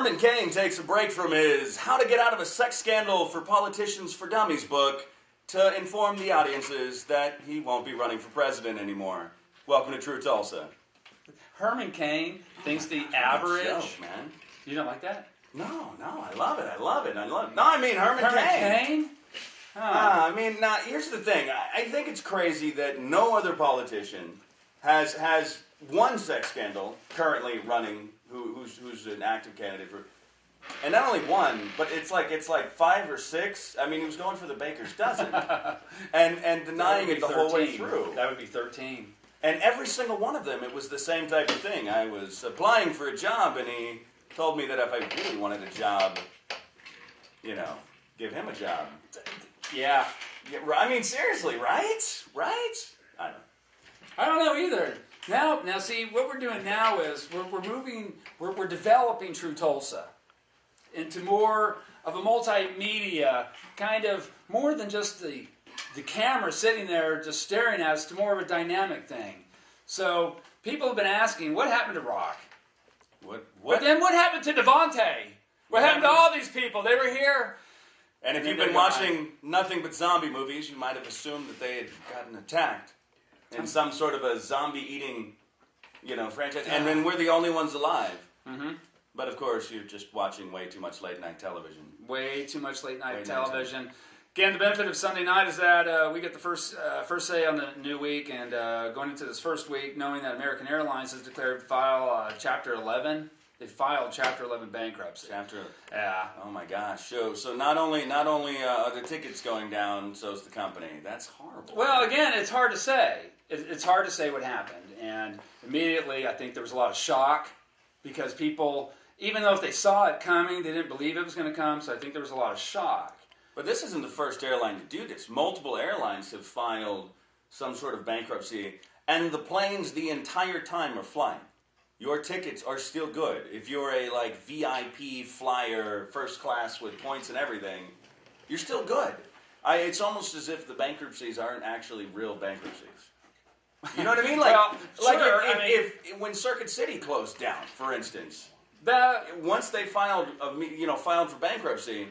Herman Cain takes a break from his How to Get Out of a Sex Scandal for Politicians for Dummies book to inform the audiences that he won't be running for president anymore. Welcome to Tru Tulsa. Herman Cain thinks the average... Joke, man. You don't like that? No, I love it. No, I mean Herman Cain. Huh. Here's the thing. I think it's crazy that no other politician has one sex scandal currently running who's an active candidate for, and not only one, but it's like 5 or 6. I mean, he was going for the baker's dozen, and denying it the whole way through. That would be 13. And every single one of them, it was the same type of thing. I was applying for a job, and he told me that if I really wanted a job, give him a job. Yeah. I mean, seriously, right? I don't know either. Now, see, what we're doing now is we're developing Tru Tulsa into more of a multimedia, kind of more than just the camera sitting there just staring at us, to more of a dynamic thing. So people have been asking, what happened to Rock? What? But then what happened to Devontae? What happened to all these people? They were here. And if you've been watching nothing but zombie movies, you might have assumed that they had gotten attacked in some sort of a zombie-eating, franchise. And then we're the only ones alive. Mm-hmm. But of course, you're just watching way too much late-night television. Way too much late-night television. Again, the benefit of Sunday night is that we get the first say on the new week, and going into this first week, knowing that American Airlines has declared file Chapter 11. They filed Chapter 11 bankruptcy. Yeah. Oh my gosh. So not only are the tickets going down, so's the company. That's horrible. Well, again, it's hard to say. It's hard to say what happened. And immediately, I think there was a lot of shock because people, even though if they saw it coming, they didn't believe it was going to come. So I think there was a lot of shock. But this isn't the first airline to do this. Multiple airlines have filed some sort of bankruptcy, and the planes the entire time are flying. Your tickets are still good. If you're a VIP flyer, first class with points and everything, you're still good. It's almost as if the bankruptcies aren't actually real bankruptcies. You know what I mean? If when Circuit City closed down, for instance, once they filed for bankruptcy,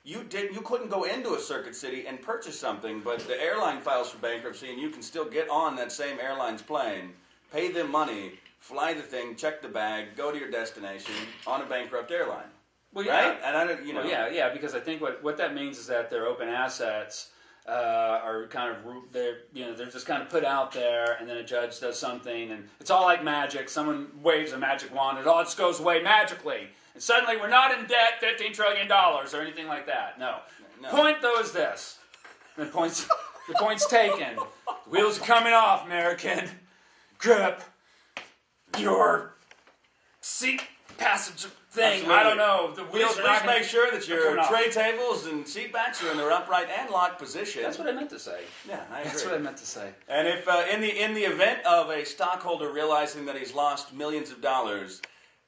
you couldn't go into a Circuit City and purchase something, but the airline files for bankruptcy, and you can still get on that same airline's plane, pay them money, fly the thing, check the bag, go to your destination on a bankrupt airline. Well, yeah. Right? And I don't, Well, yeah, because I think what that means is that their open assets are kind of they're just kind of put out there, and then a judge does something, and it's all like magic. Someone waves a magic wand, and it all just goes away magically, and suddenly we're not in debt $15 trillion or anything like that. No. Point though is this. The point's taken. The wheels are coming off, American. Grip your seat passage thing. Absolutely. I don't know. The wheels Please make sure that your tray tables and seat backs are in their upright and locked position. That's what I meant to say. Yeah, I agree. That's what I meant to say. And if in the event of a stockholder realizing that he's lost millions of dollars,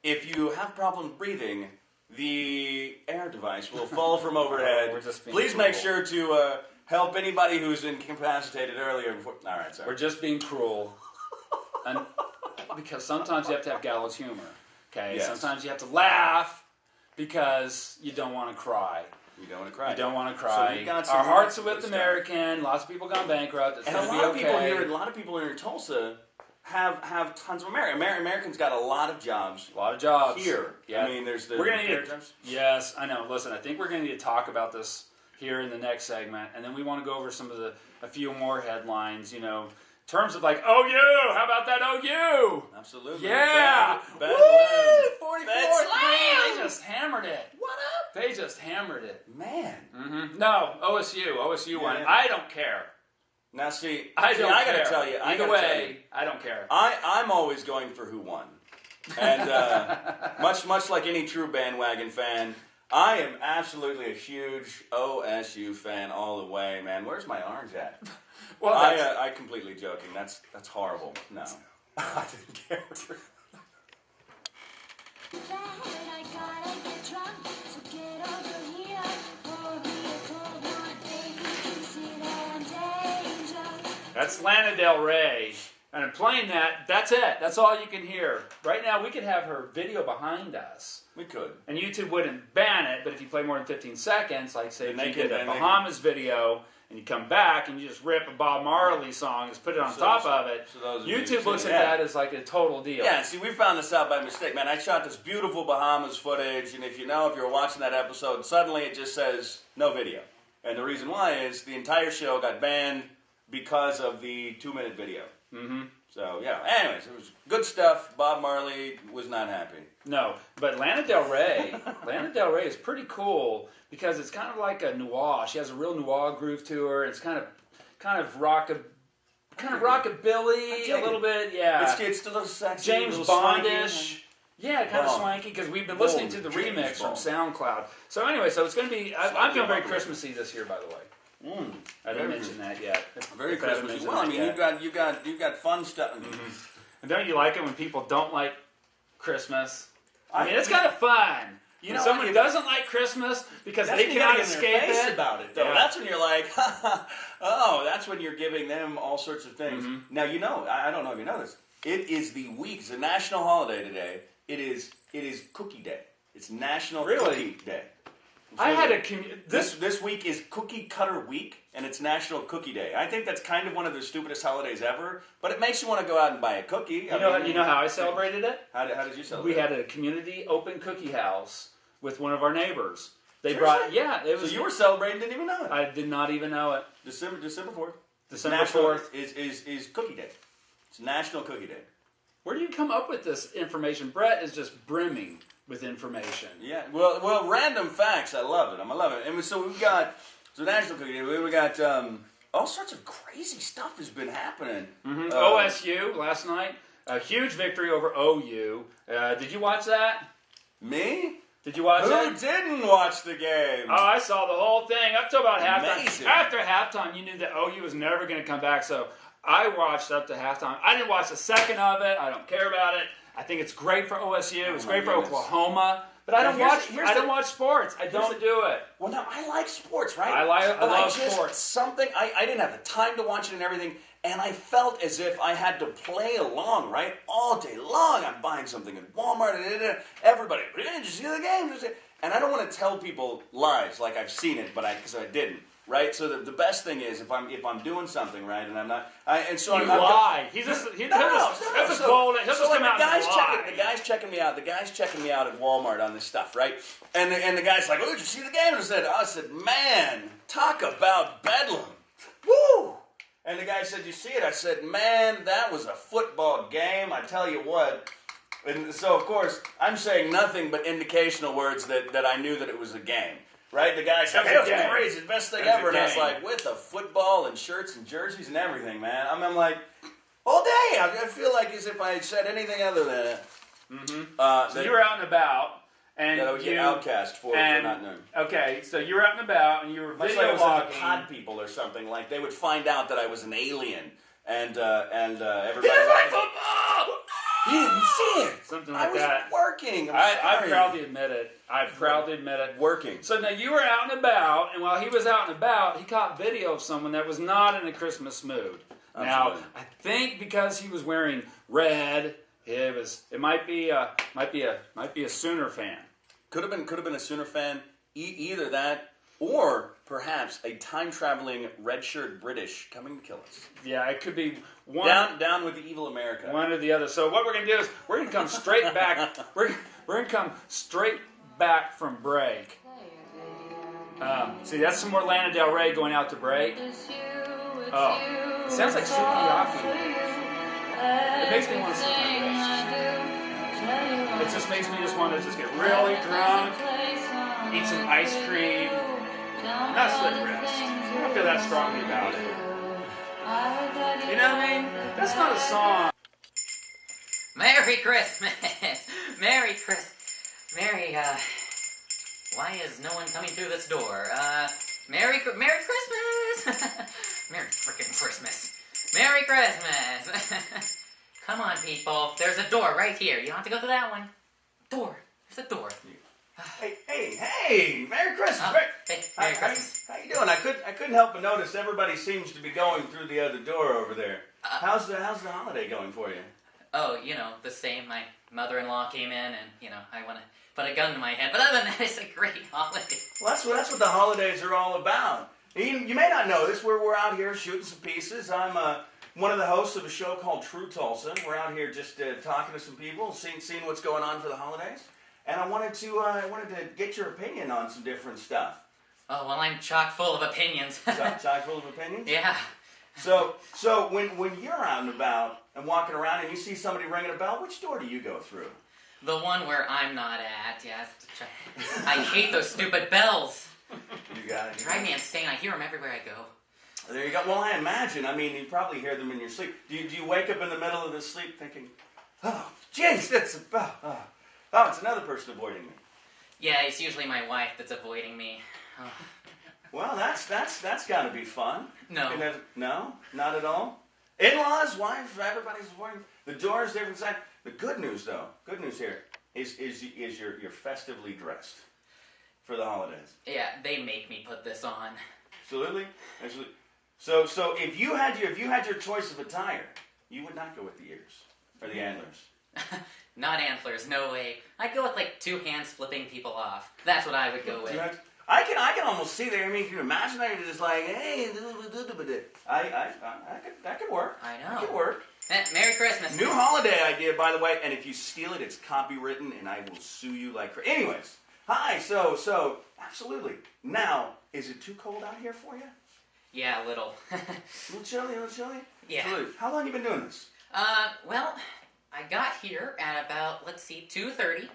if you have problems breathing, the air device will fall from overhead. Please make sure to help anybody who's incapacitated earlier. All right, sorry. We're just being cruel. And because sometimes you have to have gallows humor. Okay? Yes. Sometimes you have to laugh because you don't want to cry. You don't want to cry. You don't want to cry. So our hearts are with American. Lots of people gone bankrupt. It's and a lot of people here in Tulsa have tons of Americans got a lot of jobs. A lot of jobs here. Yeah. I mean, there's the... We're going to need to... Yes, I know. Listen, I think we're going to need to talk about this here in the next segment, and then we want to go over a few more headlines, in terms of OU. How about that OU? Absolutely. Yeah. Woo! 44. They just hammered it. What up? They just hammered it. Man. Mm-hmm. No, OSU won. Yeah. I don't care. Now see, I gotta tell you. Either way, I don't care. I'm always going for who won. And much like any true bandwagon fan, I am absolutely a huge OSU fan all the way, man. Where's my orange at? Well, I completely joking. That's horrible. No, I didn't care. That's Lana Del Rey. And I'm playing that. That's it. That's all you can hear. Right now, we could have her video behind us. We could. And YouTube wouldn't ban it, but if you play more than 15 seconds, like say if you did a then Bahamas video and you come back and you just rip a Bob Marley song and just put it on top of it, YouTube looks at that as like a total deal. Yeah, see, we found this out by mistake, man. I shot this beautiful Bahamas footage, and if you were watching that episode, suddenly it just says no video. And the reason why is the entire show got banned because of the 2-minute video. Mm-hmm. So, yeah. Anyways, it was good stuff. Bob Marley was not happy. No, but Lana Del Rey is pretty cool because it's kind of like a noir. She has a real noir groove to her. It's kind of rockabilly a little bit. Yeah, it's a little sexy, James a little Bondish. Yeah, kind of swanky because we've been listening to the remix from SoundCloud. So anyway, so it's going to be. I'm feeling very Christmassy this year, by the way. I didn't mention that yet. Very Christmassy. Well, I mean, you got fun stuff. Mm-hmm. And don't you like it when people don't like Christmas? I mean, it's kind of fun. When someone doesn't like Christmas because they cannot escape it. About it, though. Yeah. That's when you're like, oh, that's when you're giving them all sorts of things. Mm-hmm. Now, I don't know if you know this. It is the week. It's a national holiday today. It is Cookie Day. It's National Cookie Day. I had a this week is Cookie Cutter Week, and it's National Cookie Day. I think that's kind of one of the stupidest holidays ever, but it makes you want to go out and buy a cookie. You know how I celebrated it? How did you celebrate? We had a community open cookie house with one of our neighbors. They Seriously? it was. So you were celebrating, didn't even know it. I did not even know it. December 4th. December 4th is Cookie Day. It's National Cookie Day. Where do you come up with this information? Brett is just brimming with information. Yeah, well, random facts. I love it. I love it. And so we've got National Cookie Day. We got all sorts of crazy stuff has been happening. Mm-hmm. OSU last night, a huge victory over OU. Did you watch that? Me? Did you watch it? Who didn't watch the game? Oh, I saw the whole thing up to about halftime. Amazing. After halftime, you knew that OU was never going to come back. So I watched up to halftime. I didn't watch a second of it. I don't care about it. I think it's great for OSU. It's great for Oklahoma. But I don't watch sports. I don't do it. Well, no, I like sports, right? I love sports. Something I didn't have the time to watch it and everything, and I felt as if I had to play along, right, all day long. I'm buying something at Walmart. Everybody, did you see the game? And I don't want to tell people lies like I've seen it, because I didn't. Right, so the best thing is if I'm doing something right and I'm not, and so you lie. He'll just bold it. He'll just come out and lie. The guy's checking me out. The guy's checking me out at Walmart on this stuff, right? And the guy's like, "Oh, did you see the game?" And I said, "Man, talk about bedlam, woo!" And the guy said, "You see it?" I said, "Man, that was a football game. I tell you what." And so of course I'm saying nothing but indicational words that I knew that it was a game. Right? The guy said, "It was crazy, the best thing ever." And I was like, with a football and shirts and jerseys and everything, man. I'm like, all day. I feel like as if I had said anything other than that. Mm-hmm. So you were out and about. And that I would get outcast for not knowing. Okay, so you were out and about and you were much video like logging. The pod people or something. Like they would find out that I was an alien. And everybody was like, football! You didn't see it. Something like that. I was working. I proudly admit it. Working. So now you were out and about, and while he was out and about, he caught video of someone that was not in a Christmas mood. Absolutely. Now, I think because he was wearing red, it might be a Sooner fan. Could have been a Sooner fan. Either that, or perhaps a time-traveling red-shirt British coming to kill us. Yeah, it could be one down with the evil America. One or the other. So what we're going to do is we're going to come straight back. we're going to come straight back from break. See, that's some more Lana Del Rey going out to break. Oh, it sounds like sukiyaki. It makes me want to slip my wrist. It just makes me want to get really drunk, eat some ice cream. Not slip wrist. I don't feel that strongly about it. You know what I mean? That's not a song. Merry Christmas! Merry Christmas! Why is no one coming through this door? Merry Christmas! Merry frickin' Christmas! Merry Christmas! Come on, people. There's a door right here. You don't have to go to that one. Door. There's a door. Hey! Merry Christmas! Oh, hey, Merry Christmas. How you doing? I couldn't help but notice everybody seems to be going through the other door over there. How's the holiday going for you? Oh, the same. My mother-in-law came in, and I want to put a gun to my head. But other than that, it's a great holiday. Well, that's what the holidays are all about. You may not know this. We're out here shooting some pieces. I'm one of the hosts of a show called Tru Tulsa. We're out here just talking to some people, seeing what's going on for the holidays. And I wanted to get your opinion on some different stuff. Oh, well, I'm chock full of opinions. Chock full of opinions? Yeah. So when you're out and about and walking around and you see somebody ringing a bell, which door do you go through? The one where I'm not at, yeah. I hate those stupid bells. You got it. They drive me insane. I hear them everywhere I go. There you go. Well, I imagine. I mean, you probably hear them in your sleep. Do you wake up in the middle of the sleep thinking, oh, jeez, that's a bell. Oh, it's another person avoiding me. Yeah, it's usually my wife that's avoiding me. Oh. Well, that's got to be fun. No. No, not at all. In-laws, wife, everybody's avoiding. The door's different side. The good news, though, here is you're festively dressed for the holidays. Yeah, they make me put this on. Absolutely. So if you had your choice of attire, you would not go with the ears or the antlers. Not antlers, no way. I'd go with like two hands flipping people off. That's what I would go with. I can almost see that. I mean, can you imagine that? You're just like, hey, that could work. I know. That could work. Merry Christmas. New holiday idea, by the way. And if you steal it, it's copywritten, and I will sue you like crazy. Anyways, hi. So absolutely. Now, is it too cold out here for you? Yeah, a little. A little chilly. Yeah. Absolutely. How long have you been doing this? Well, I got here at about 2:30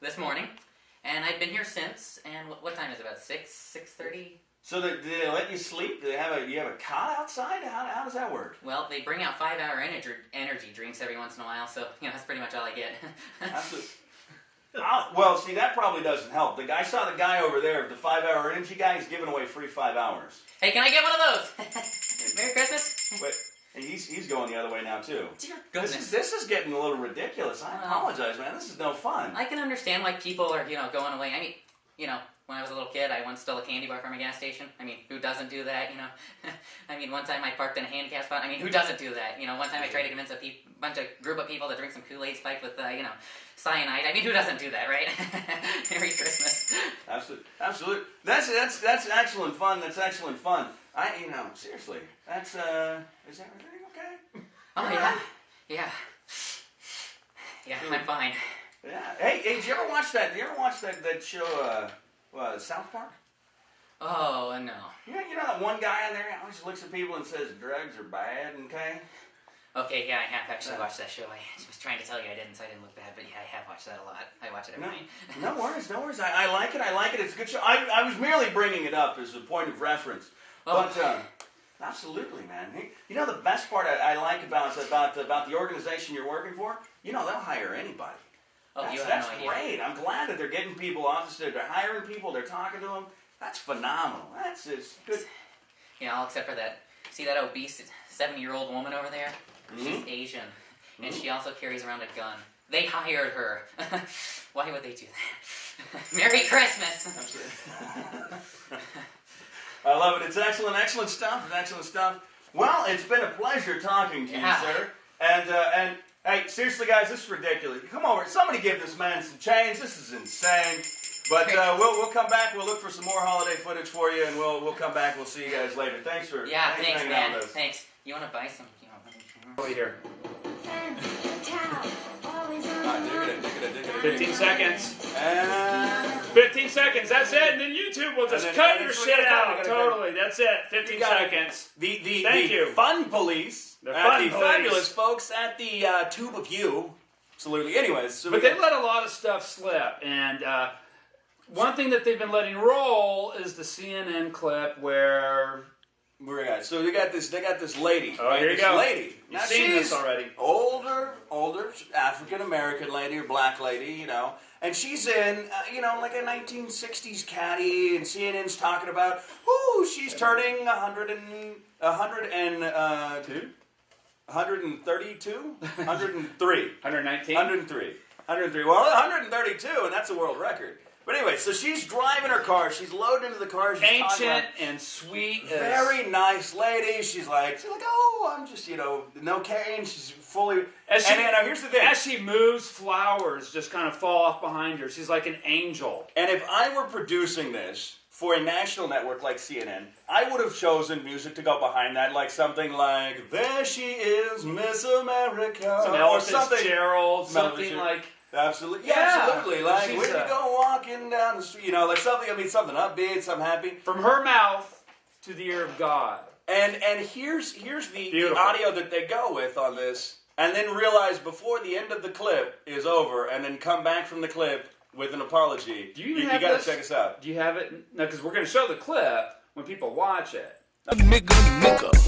this morning. And I've been here since, and what time is it, about 6:30? So do they let you sleep? Do you have a cot outside? How does that work? Well, they bring out 5-hour energy drinks every once in a while, so, that's pretty much all I get. Absolutely. Well, see, that probably doesn't help. I saw the guy over there, the 5-hour energy guy, he's giving away free 5 hours. Hey, can I get one of those? Merry Christmas. Wait, and he's going the other way now, too. Dear goodness. This is getting a little ridiculous. I apologize, man. This is no fun. I can understand why people are, going away. I mean, when I was a little kid, I once stole a candy bar from a gas station. I mean, who doesn't do that, I mean, one time I parked in a handicap spot. I mean, who doesn't do that? One time I tried to convince a group of people to drink some Kool-Aid spiked with, cyanide. I mean, who doesn't do that, right? Merry Christmas. Absolutely. That's excellent fun. That's excellent fun. Seriously. Is everything okay? Oh, yeah. Yeah. Yeah, I'm fine. Yeah. Hey, did you ever watch that? That show, South Park? Oh, no. You know that one guy in there always looks at people and says drugs are bad, okay? Okay, yeah, I have actually watched that show. I was trying to tell you I didn't, so I didn't look bad, but yeah, I have watched that a lot. I watch it every night. No worries. I like it. It's a good show. I was merely bringing it up as a point of reference. Oh. But, absolutely, man. Hey, the best part I like about the organization you're working for, they'll hire anybody. Oh, that's great. I'm glad that they're getting people off the street. They're hiring people. They're talking to them. That's phenomenal. That's good. All except for that. See that obese 70-year-old woman over there? Mm-hmm. She's Asian, and she also carries around a gun. They hired her. Why would they do that? Merry Christmas. I love it. It's excellent stuff. Well, it's been a pleasure talking to you, sir. And hey, seriously, guys, this is ridiculous. Come over. Somebody give this man some change. This is insane. But we'll come back. We'll look for some more holiday footage for you, and we'll come back. We'll see you guys later. Thanks for thanks, hanging man. out with us. Thanks. You want to buy some? Over here. Dig it. 15 seconds. And 15 seconds. That's it. And then YouTube will just cut your shit out. Totally. That's it. 15 seconds. Thank you. Fun police. The fabulous folks at the Tube of You. Absolutely. Anyways. But they let a lot of stuff slip. And one thing that they've been letting roll is the CNN clip where... So they got this lady. Oh, here you go. Lady. You've seen this already. Older African American lady or black lady, and she's in, like a 1960s caddy, and CNN's talking about, she's turning 132, 103, 119? 103. Well, 132, and that's a world record. But anyway, so she's driving her car. She's loaded into the car. She's Ancient and sweet. Very nice lady. She's like, oh, I'm just, no cane. She's fully. And now here's the thing. As she moves, flowers just kind of fall off behind her. She's like an angel. And if I were producing this for a national network like CNN, I would have chosen music to go behind that, like something like "There She Is, Miss America," or something. Gerald, something like. Absolutely, absolutely. Like when you go walking down the street, like something. I mean, something upbeat, something happy. From her mouth to the ear of God. And here's the audio that they go with on this, and then realize before the end of the clip is over, and then come back from the clip with an apology. You got to check us out. Do you have it? No, because we're going to show the clip when people watch it. Nigga,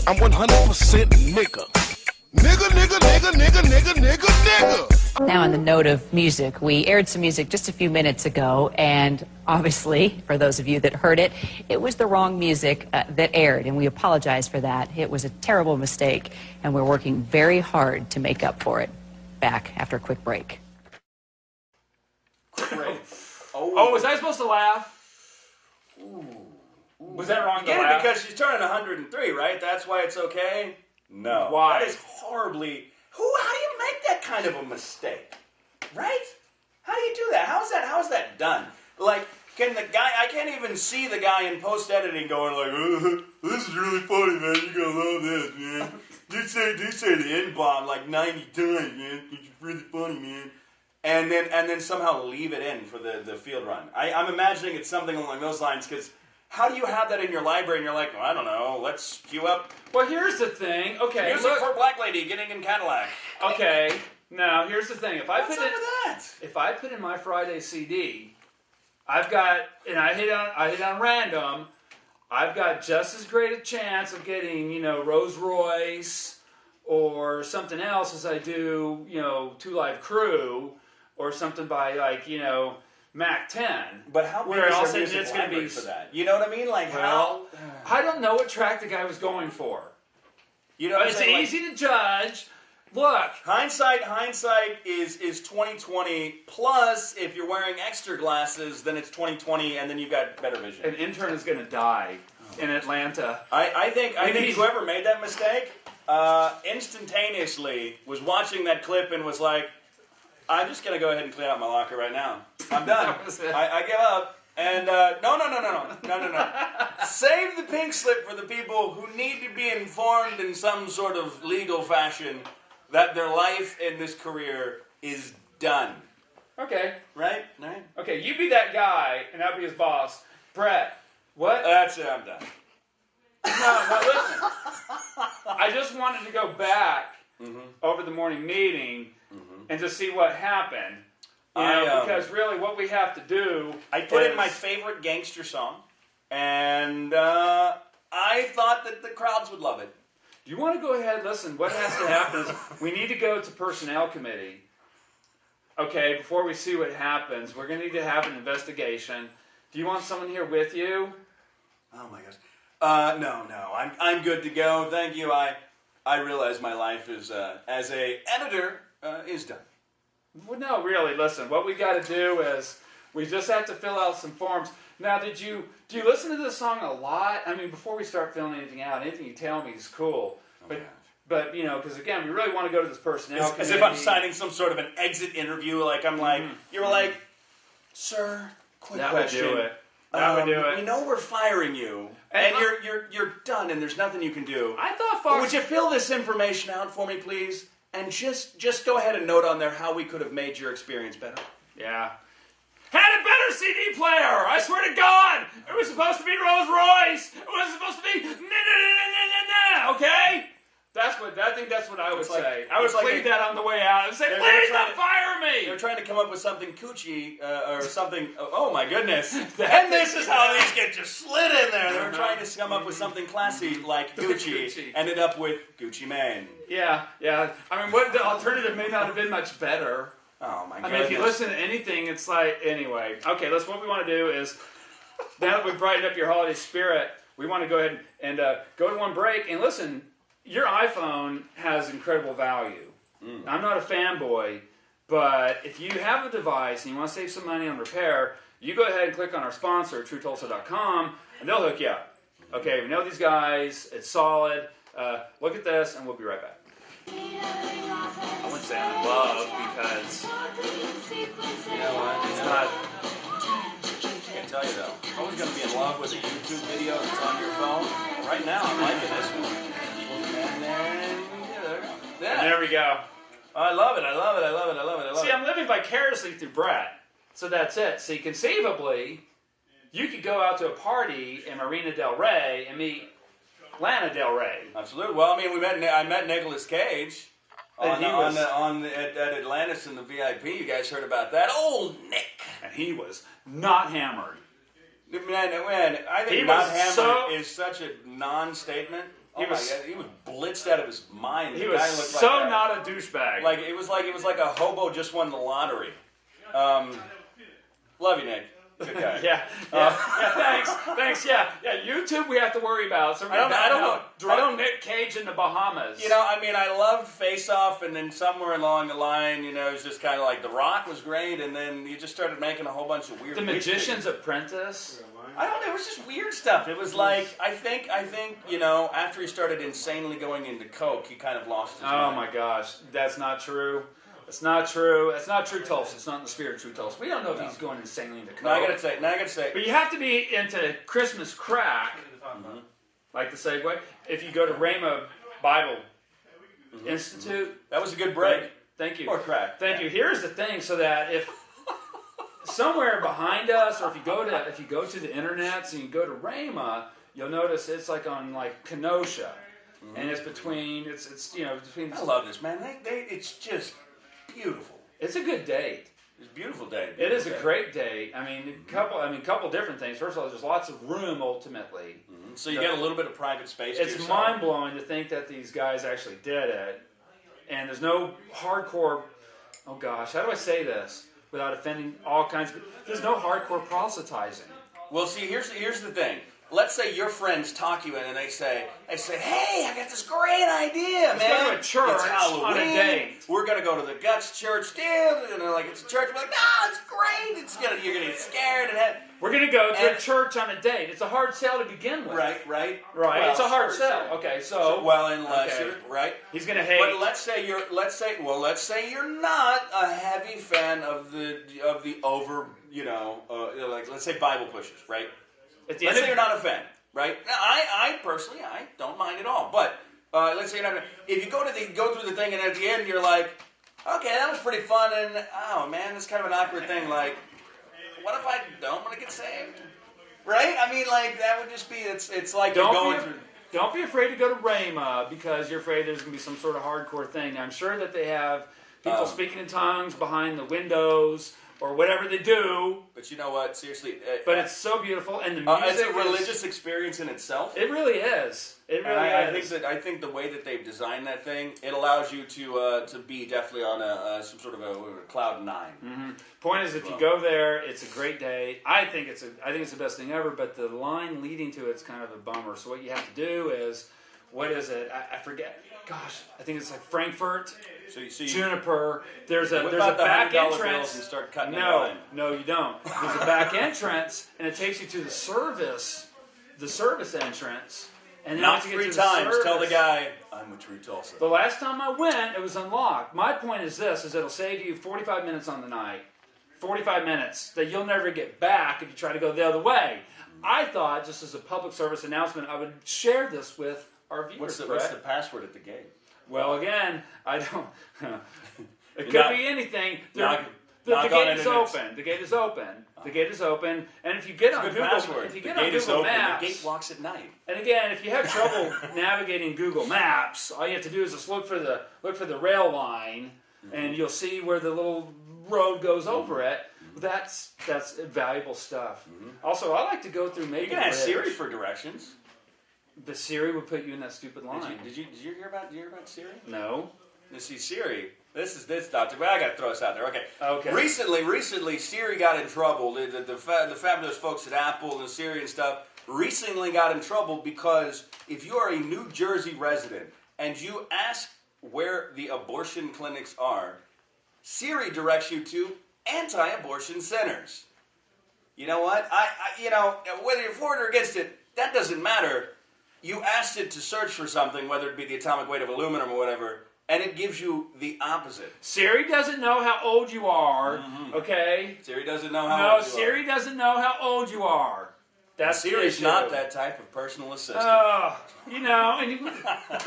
I'm 100% nigga. Nigga. Now, on the note of music, we aired some music just a few minutes ago, and obviously, for those of you that heard it, it was the wrong music that aired, and we apologize for that. It was a terrible mistake, and we're working very hard to make up for it. Back after a quick break. Oh, was I supposed to laugh? Ooh. Was that wrong to laugh? Because she's turning 103, right? That's why it's okay? No. Why? That is horribly... How do you make that kind of a mistake? Right? How do you do that? How is that done? Like, can the guy... I can't even see the guy in post-editing going like, this is really funny, man. You're going to love this, man. You say the N-bomb like 90 times, man. It's really funny, man. And then somehow leave it in for the field run. I'm imagining it's something along those lines, because how do you have that in your library and you're like, well, I don't know, let's queue up. Well, here's the thing. Okay, music for black lady getting in Cadillac. Okay, now here's the thing. What's up with that? If I put in my Friday CD, I've got, and I hit on random, I've got just as great a chance of getting, Rolls Royce or something else as I do, Two Live Crew or something by Mac 10. But how big is your music library for that? You know what I mean? Like, well, I don't know what track the guy was going for. It's easy to judge. Look, hindsight is 2020. Plus, if you're wearing extra glasses, then it's 2020, and then you've got better vision. An intern is going to die in Atlanta. I think whoever made that mistake instantaneously was watching that clip and was like, I'm just going to go ahead and clean out my locker right now. I'm done. I give up. And no. Save the pink slip for the people who need to be informed in some sort of legal fashion that their life in this career is done. Okay. Right? Okay, you be that guy, and I'll be his boss. Brett, what? That's it, I'm done. No, listen. I just wanted to go back over the morning meeting and just see what happened. Because really what we have to do I put in my favorite gangster song, and I thought that the crowds would love it. Do you want to go ahead? Listen, what has to happen is we need to go to Personnel Committee. Okay, before we see what happens, we're going to need to have an investigation. Do you want someone here with you? Oh my gosh. No. I'm good to go. Thank you. I realize my life is as a editor is done. Well, no, really. Listen, what we got to do is we just have to fill out some forms. Now, do you listen to this song a lot? I mean, before we start filling anything out, anything you tell me is cool. But because again, we really want to go to this personnel committee. As if I'm signing some sort of an exit interview. Like I'm like, you were like, sir, quick question. Would do it. That would do it. We know we're firing you, and you're done, and there's nothing you can do. I thought, would you fill this information out for me, please? And just go ahead and note on there how we could have made your experience better. Yeah. Had a better CD player! I swear to God! It was supposed to be Rolls Royce! It was supposed to be okay? I think that's what I would say. I would leave that on the way out and say, please don't fire me! They're trying to come up with something coochie or something. Oh my goodness. And this is how these get just slid in there. They were trying to come up with something classy like Gucci. Ended up with Gucci Mane. Yeah. I mean, what the alternative may not have been much better. Oh my goodness. I mean, if you listen to anything, it's like, anyway. Okay, what we want to do is, now that we've brightened up your holiday spirit, we want to go ahead and go to one break. And listen, your iPhone has incredible value. I'm not a fanboy, But if you have a device and you want to save some money on repair, you go ahead and click on our sponsor, TruTulsa.com, and they'll hook you up. Okay, we know these guys. It's solid. Look at this, and we'll be right back. I wouldn't say I'm in love because You know what? it's not. I can tell you though, if I was going to be in love with a YouTube video that's on your phone, right now I'm liking this one. And then, yeah. There we go. I love it, I love it, I love it, I love it, I love See, it. I'm living vicariously through Brett. So that's it. See, conceivably, you could go out to a party in Marina Del Rey and meet Lana Del Rey. Absolutely. Well, I mean, I met Nicolas Cage And at Atlantis in the VIP. You guys heard about that? Old Nick. And he was not hammered. Man, I think He not was hammered is such a non-statement. Oh He my was- God, he was blitzed out of his mind. He The was guy looked so like not a douchebag. like it was like a hobo just won the lottery. Love you, Nick. Good guy. yeah, thanks. Yeah, YouTube we have to worry about. So I don't know. Drunk Nick Cage in the Bahamas. You know, I mean, I loved Face Off, and then somewhere along the line, you know, it's just kind of like The Rock was great, and then you just started making a whole bunch of weird. The witch Magician's things. Apprentice. I don't know. It was just weird stuff. It was like I think you know, after he started insanely going into coke, he kind of lost his Oh mind. my gosh, that's not true. It's not true. It's not Tru Tulsa. It's not in the spirit of Tru Tulsa. We don't know if he's going insanely into coke. Now I gotta say. But you have to be into Christmas crack, like the segue. If you go to Rhema Bible Institute, That was a good break. Thank you. Or crack. Thank you. Here's the thing, so that if somewhere behind us, or if you go to the internets and you go to Rhema, you'll notice it's like on like Kenosha, and it's between between. I love this, man. It's just beautiful. It's a good date. It's a beautiful day. It is a great date. I mean, couple different things. First of all, there's lots of room. Ultimately, So you get a little bit of private space. to it's yourself. mind blowing to think that these guys actually did it, and there's no hardcore. Oh gosh, how do I say this without offending all kinds of? There's no hardcore proselytizing. Well, see, here's the thing. Let's say your friends talk you in, and they say, "Hey, I got this great idea, Let's man. go to a church It's Halloween. on a date. We're gonna go to the Guts Church, dude." And they're like, "It's a church." We're like, "No, it's great. You're gonna get scared and have." We're gonna go to a And- chart on a date. It's a hard sell to begin with. Right. Well, it's a hard sure, sell. sure. Okay, so Well, unless okay. you're right. He's gonna hate. But let's say you're not a heavy fan of the over, like let's say Bible pushers, right? At the Let's end say of you're not a fan, right? I personally, I don't mind at all. But let's say you're not. If you go through the thing, and at the end you're like, okay, that was pretty fun, and oh man, it's kind of an awkward thing. Like, what if I don't want to get saved? Right? I mean, like that would just be. It's like you're going through. Don't be afraid to go to Rhema because you're afraid there's going to be some sort of hardcore thing. I'm sure that they have people speaking in tongues behind the windows or whatever they do. But you know what? Seriously. But it's so beautiful, and the music it's a is- religious experience in itself. It really is. It really is. I think the way that they've designed that thing, it allows you to be definitely on some sort of a cloud 9. Mm-hmm. Point is, if you go there, it's a great day. I think it's the best thing ever. But the line leading to it's kind of a bummer. So what you have to do is, what is it? I forget. Gosh, I think it's like Frankfurt. So you Juniper. There's a whip out the back $100 bills entrance. and start cutting in No, line. no, you don't. There's a back entrance, and it takes you to the service entrance. And then Not once you get 3 to the times. Tell the service- guy, I'm with Tru Tulsa. The last time I went, it was unlocked. My point is this: is it'll save you 45 minutes on the night. 45 minutes that you'll never get back if you try to go the other way. I thought, just as a public service announcement, I would share this with our viewers. What's the password at the gate? Well, again, I don't. It could Knock- be anything. knock The on gate is internets. open. The gate is open. The gate is open. And if you get on Good Google, password. if you The get on gate is Google open. Maps, The gate walks at night. and again, if you have trouble navigating Google Maps, all you have to do is just look for the rail line, and you'll see where the little road goes over it. That's valuable stuff. Also, I like to go through You Macon can ask Ridge. Siri for directions. The Siri would put you in that stupid line. Did you hear about Siri? No. You see, Siri. This Doctor. Well, I got to throw this out there. Okay. Okay. Recently, Siri got in trouble. The fabulous folks at Apple and Siri and stuff recently got in trouble because if you are a New Jersey resident and you ask where the abortion clinics are, Siri directs you to anti-abortion centers. You know what? Whether you're for it or against it, that doesn't matter. You asked it to search for something, whether it be the atomic weight of aluminum or whatever, and it gives you the opposite. Siri doesn't know how old you are, okay? Siri doesn't know how old you are. No, Siri doesn't know how old you are. That's Siri's not that type of personal assistant. And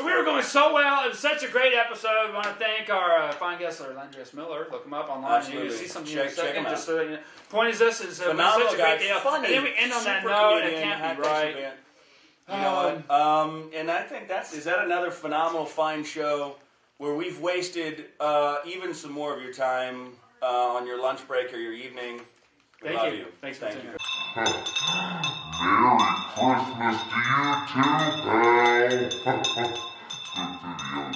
we were going so well. It was such a great episode. We want to thank our fine guest, Landrius Miller. Look him up online. Absolutely. You see something Check in a second. him out. Just so that, point is this is phenomenal such a guy, great deal. funny, And then we end on that super note. It comedian, can't be right. You know what? And I think is that another phenomenal, fine show where we've wasted even some more of your time on your lunch break or your evening. We love you. Thanks for tuning in. Merry Christmas to you too, pal. Go through the old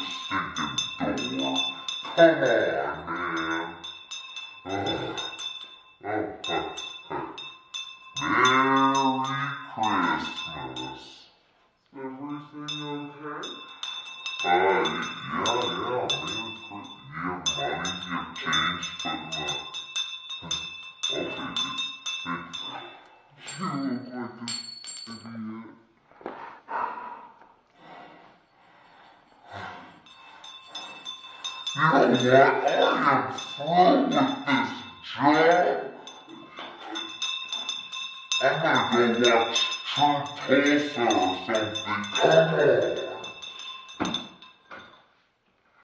stinking door. Come on, man. Merry Christmas. Everything okay? Yeah, Merry Christmas. You have money, you have change, but I'll take it. You look like this idiot. You know what? I am through with this job. I'm gonna go watch Tru Tulsa or something. Come on.